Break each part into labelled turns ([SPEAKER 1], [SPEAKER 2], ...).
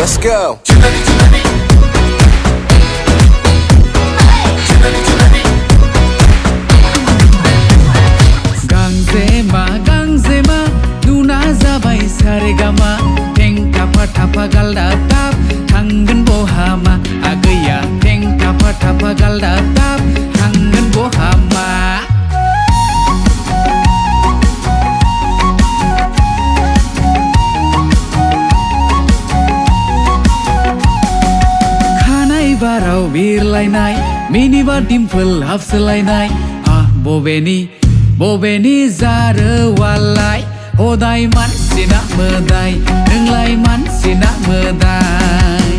[SPEAKER 1] Let's go.
[SPEAKER 2] Gangzema Nuna zabai saregama Teng tapa tapa galda tap Tangan bohama Agaya Teng tapa tapa galda tap Tangan bohama Khanai barau birlainai Miniba dimple hafselainai Ah bobeni zara walai Hodai mansina medai Nenglai mansina medai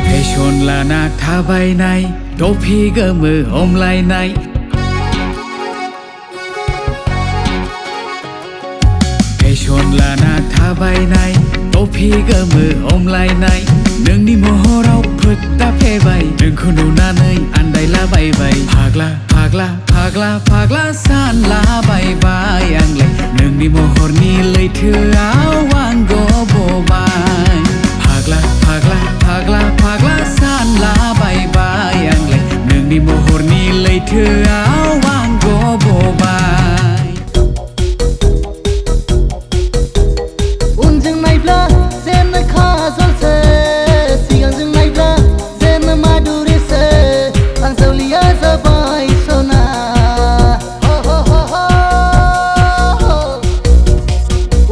[SPEAKER 2] Fashion lana thabainai Topi gomo homlainai Fashion lana thabainai Topi gomo homlainai Nोंनि महराव फोथा फैबाय नोंखौ नुनानै आन्दायलाबायबाय फाग्ला सानलाबायबाय आंलाय नोंनि महरनि लैथोआव आं गबबाय फाग्ला सानलाबायबाय आंलाय नोंनि महरनि लैथोआव आं गबबाय
[SPEAKER 3] उनजों नायब्ला जेन खाजलसो सिगांजों नायब्ला जेन माधुरिसो आं जावलिया जाबाय सना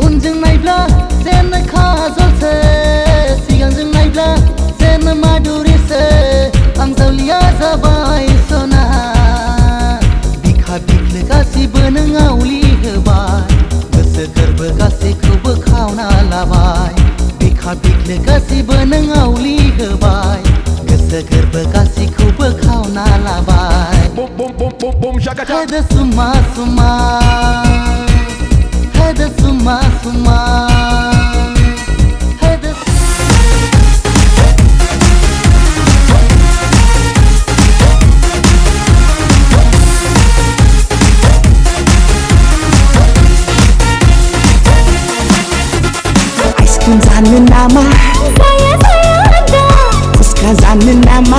[SPEAKER 3] उनजों नायब्ला जेन खाजलसो सिगांजों नायब्ला जेन माधुरिसो आं जावलिया जाबाय सना बिखा बिख्लो गासिबो नों आवलि होबाय गोसो गोरबो गासैखौबो खावना लाबाय बिखा बिख्लो गासिबो नों आवलि होबाय गोसो गोरबो गासैखौबो खावना लाबाय हेद सुमा हेद सुमा हेद
[SPEAKER 4] 아이스크림 사는 남아
[SPEAKER 5] saya ada
[SPEAKER 4] 부스카 사는 남아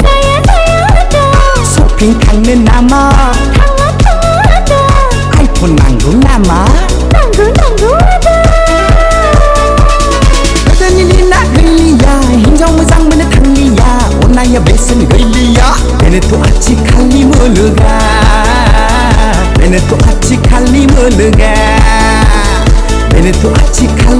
[SPEAKER 5] saya ada
[SPEAKER 4] 쇼핑 가는 남아
[SPEAKER 5] ada
[SPEAKER 4] 아이폰 망고 남아
[SPEAKER 5] tangguh ada
[SPEAKER 4] 여전히 나 흘리야 인정을 장면에 달리야 오나야 베스는 흘리야 내내 또 아치 칼리 모르가 내내 또 아치 칼리 모르가 내내 또 아치 칼리